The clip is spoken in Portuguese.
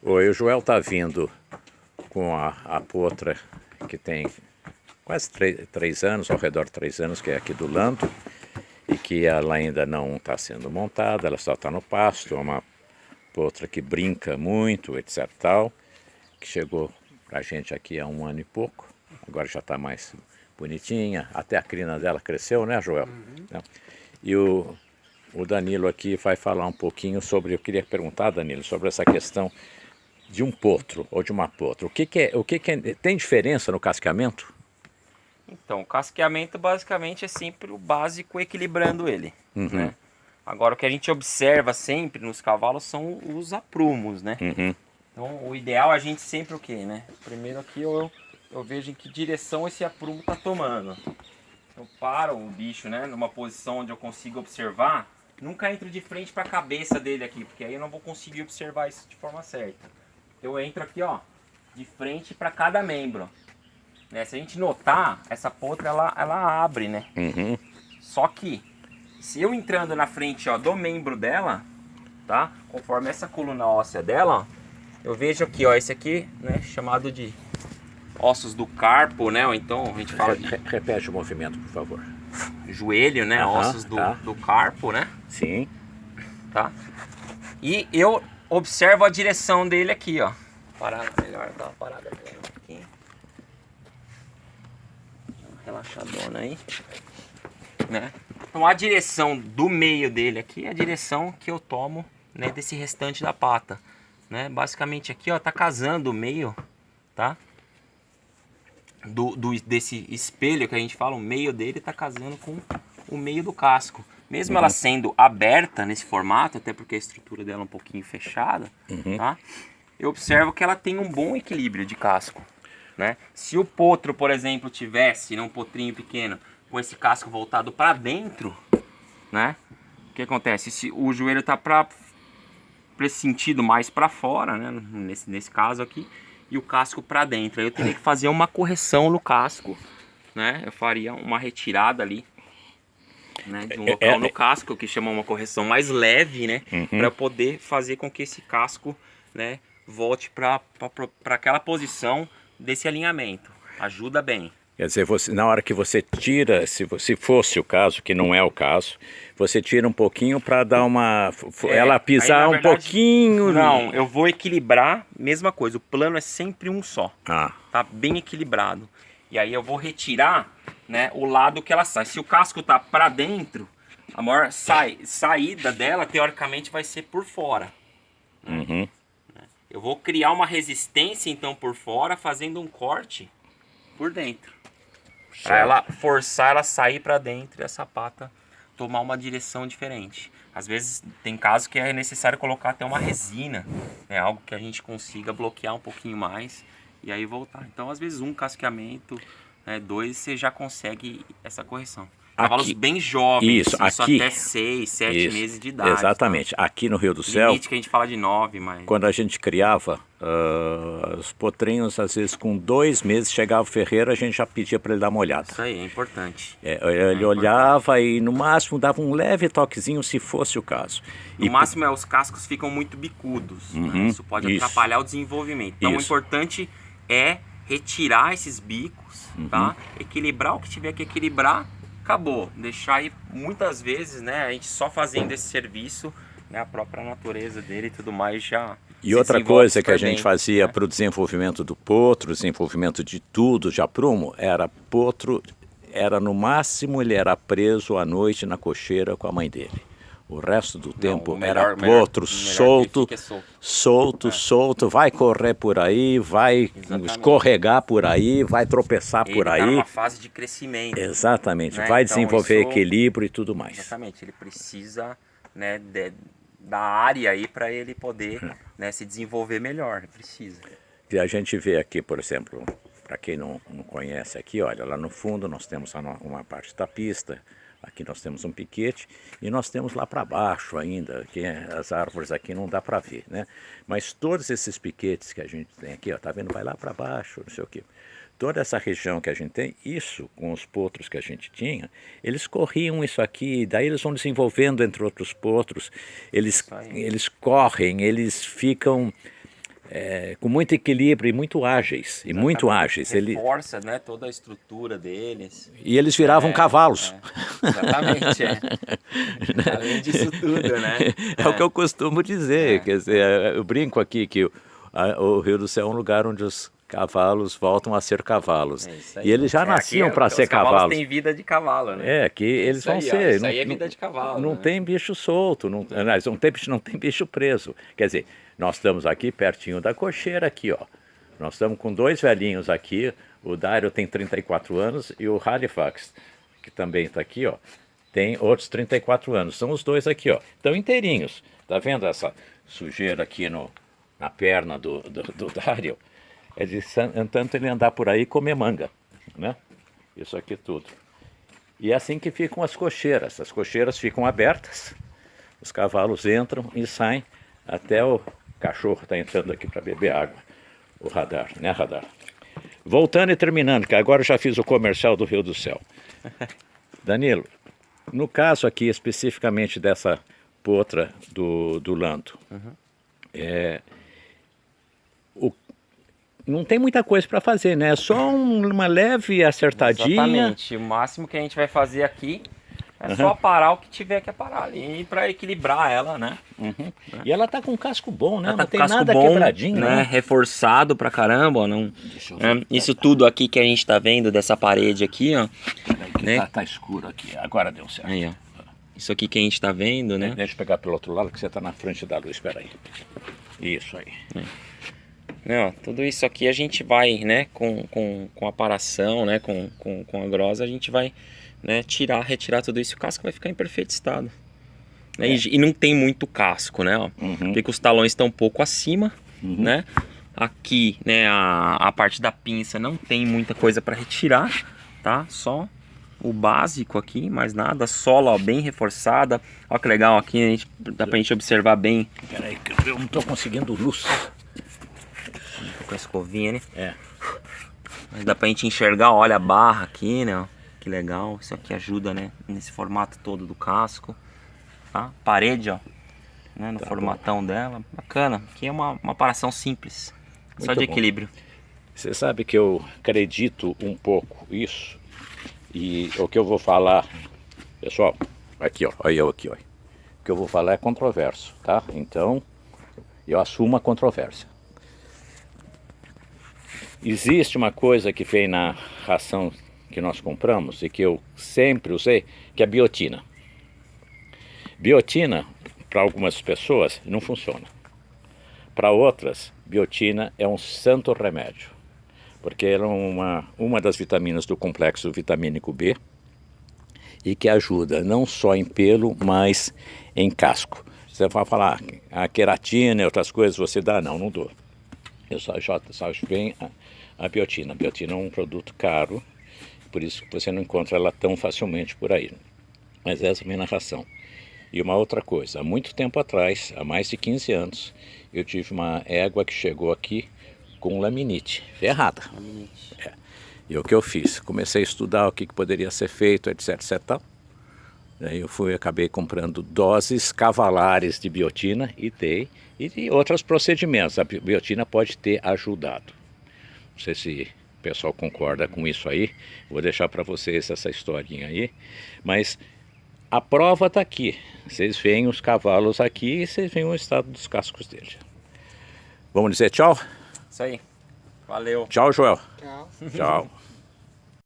Oi, o Joel está vindo com a potra que tem quase 3 anos, ao redor de 3 anos, que é aqui do Lando, e que ela ainda não está sendo montada, ela só está no pasto, é uma potra que brinca muito, etc. tal, que chegou para a gente aqui há 1 ano e pouco, agora já está mais bonitinha, até a crina dela cresceu, né, Joel? Uhum. E o Danilo aqui vai falar um pouquinho sobre, eu queria perguntar, Danilo, sobre essa questão de um potro ou de uma potra. O que tem diferença no casqueamento? Então, o casqueamento basicamente é sempre o básico equilibrando ele, né? Agora, o que a gente observa sempre nos cavalos são os aprumos, né? Então, o ideal é a gente sempre o quê, né? Primeiro aqui eu vejo em que direção esse aprumo está tomando. Eu paro o bicho, né, numa posição onde eu consigo observar. Nunca entro de frente para a cabeça dele aqui, porque aí eu não vou conseguir observar isso de forma certa. Eu entro aqui, ó, de frente para cada membro. Né? Se a gente notar, essa potra ela abre, né? Só que se eu entrando na frente, ó, do membro dela, tá? Conforme essa coluna óssea dela, ó, eu vejo aqui, ó, esse aqui, né, chamado de ossos do carpo, né? Ou então a gente fala de Repete o movimento, por favor. joelho, né? Ossos do carpo, né? Sim. Tá? E eu observo a direção dele aqui, ó. Parada melhor, dá uma parada melhor aqui. Relaxadona aí, né? Então a direção do meio dele aqui é a direção que eu tomo, né, desse restante da pata, né? Basicamente aqui, ó, tá casando o meio, tá? Desse espelho que a gente fala, o meio dele tá casando com o meio do casco. Mesmo ela sendo aberta nesse formato, até porque a estrutura dela é um pouquinho fechada, tá? Eu observo que ela tem um bom equilíbrio de casco, né? Se o potro, por exemplo, tivesse, um potrinho pequeno, com esse casco voltado para dentro, né? O que acontece? Se o joelho tá para esse sentido mais para fora, né? Nesse caso aqui, e o casco para dentro, aí eu teria que fazer uma correção no casco, né? Eu faria uma retirada ali, né, de um local no casco, que chama uma correção mais leve, né? Para poder fazer com que esse casco, né, volte para aquela posição desse alinhamento. Ajuda bem. Quer dizer, na hora que você tira, se fosse o caso, que não é o caso, você tira um pouquinho para dar uma... ela pisar aí, verdade, um pouquinho... Não, eu vou equilibrar, mesma coisa, o plano é sempre um só. Tá bem equilibrado. E aí eu vou retirar, né, o lado que ela sai. Se o casco tá para dentro, a maior saída dela, teoricamente, vai ser por fora. Eu vou criar uma resistência, então, por fora, fazendo um corte por dentro. Para ela forçar ela a sair para dentro e essa pata tomar uma direção diferente. Às vezes tem casos que é necessário colocar até uma resina, né, algo que a gente consiga bloquear um pouquinho mais e aí voltar. Então, às vezes, um casqueamento, 2, você já consegue essa correção. Cavalos bem jovens, isso aqui, até 6, 7 meses de idade. Exatamente. Tá? Aqui no Rio do Céu... Limite que a gente fala de 9, mas... Quando a gente criava, os potrinhos, às vezes com 2 meses, chegava o ferreiro, a gente já pedia para ele dar uma olhada. Isso aí, é importante. Ele olhava e no máximo dava um leve toquezinho, se fosse o caso. No máximo, os cascos ficam muito bicudos. Né? Isso pode atrapalhar o desenvolvimento. Então, o importante é retirar esses bicos, tá? Equilibrar o que tiver que equilibrar. Acabou, deixar aí muitas vezes, né, a gente só fazendo esse serviço, né, a própria natureza dele e tudo mais já. E outra coisa que a gente fazia, né, para o desenvolvimento do potro, desenvolvimento de tudo, de aprumo, era potro, no máximo ele era preso à noite na cocheira com a mãe dele. O resto do tempo era potro solto, vai correr por aí, vai escorregar por aí, vai tropeçar por aí. Ele está numa fase de crescimento. Exatamente, né? Vai então, desenvolver equilíbrio e tudo mais. Exatamente, ele precisa, né, da área aí para ele poder, né, se desenvolver melhor, precisa. E a gente vê aqui, por exemplo, para quem não conhece aqui, olha, lá no fundo nós temos uma parte da pista. Aqui nós temos um piquete e nós temos lá para baixo ainda, que as árvores aqui não dá para ver, né? Mas todos esses piquetes que a gente tem aqui, ó, tá vendo? Vai lá para baixo, não sei o quê. Toda essa região que a gente tem, isso com os potros que a gente tinha, eles corriam isso aqui, daí eles vão desenvolvendo entre outros potros, eles correm, eles ficam com muito equilíbrio e muito ágeis. E muito ágeis. Reforça, né, toda a estrutura deles. E eles viravam cavalos. Exatamente, Além disso tudo, né? É o que eu costumo dizer. Quer dizer, eu brinco aqui que o Rio do Céu é um lugar onde os cavalos voltam a ser cavalos. E eles já nasciam para ser cavalos. Os cavalos têm vida de cavalo, né? Que eles vão ser. Isso aí é vida de cavalo. Não tem bicho solto, não tem bicho preso. Quer dizer, nós estamos aqui pertinho da cocheira aqui, ó. Nós estamos com 2 velhinhos aqui. O Dario tem 34 anos e o Halifax, que também está aqui, ó, tem outros 34 anos. São os 2 aqui, ó. Estão inteirinhos. Tá vendo essa sujeira aqui na perna do Dario? É de tanto ele andar por aí e comer manga, né? Isso aqui tudo. E é assim que ficam as cocheiras. As cocheiras ficam abertas, os cavalos entram e saem, até o cachorro está entrando aqui para beber água. O Radar, né, Radar? Voltando e terminando, que agora eu já fiz o comercial do Rio do Céu. Danilo, no caso aqui especificamente dessa potra do Lanto, não tem muita coisa para fazer, né? É só uma leve acertadinha. Exatamente. O máximo que a gente vai fazer aqui é só parar o que tiver que parar ali para equilibrar ela, né? E ela tá com um casco bom, né? Ela não tá tem casco nada bom, quebradinho, né? Reforçado pra caramba, ó, não. Isso tudo aqui que a gente tá vendo dessa parede aqui, ó. Né? Tá escuro aqui. Agora deu certo. Aí, ó. Isso aqui que a gente tá vendo, né? Deixa eu pegar pelo outro lado que você tá na frente da luz. Espera aí. Isso aí. Não, tudo isso aqui a gente vai, né, com a paração, né, com a grosa, a gente vai, né, retirar tudo isso, o casco vai ficar em perfeito estado. Né? E não tem muito casco, né, ó, porque os talões estão um pouco acima, né, aqui, né, a parte da pinça não tem muita coisa para retirar, tá, só o básico aqui, mais nada, a sola, ó, bem reforçada, ó que legal, aqui dá pra gente observar bem. Peraí, que eu não tô conseguindo luz. Com a escovinha, né? Mas dá pra gente enxergar, olha a barra aqui, né? Que legal, isso aqui ajuda, né? Nesse formato todo do casco, tá? Parede, ó, né? No formatão dela, bacana. Aqui é uma paração simples, só de equilíbrio. Você sabe que eu acredito um pouco isso, e o que eu vou falar, pessoal, aqui, ó, olha eu aqui, ó. O que eu vou falar é controverso, tá? Então, eu assumo a controvérsia. Existe uma coisa que vem na ração que nós compramos e que eu sempre usei, que é biotina. Biotina, para algumas pessoas, não funciona. Para outras, biotina é um santo remédio, porque ela é uma das vitaminas do complexo vitamínico B e que ajuda não só em pelo, mas em casco. Você vai falar, a queratina e outras coisas você dá? Não dou. Eu só acho bem a biotina. A biotina é um produto caro, por isso que você não encontra ela tão facilmente por aí. Mas essa é a minha narração. E uma outra coisa, há muito tempo atrás, há mais de 15 anos, eu tive uma égua que chegou aqui com laminite, ferrada. E o que eu fiz? Comecei a estudar o que poderia ser feito, etc, etc. Daí eu acabei comprando doses cavalares de biotina e dei, e de outros procedimentos. A biotina pode ter ajudado. Não sei se o pessoal concorda com isso aí, vou deixar para vocês essa historinha aí, mas a prova está aqui. Vocês veem os cavalos aqui e vocês veem o estado dos cascos deles. Vamos dizer tchau? Isso aí. Valeu. Tchau, Joel. Tchau. Tchau.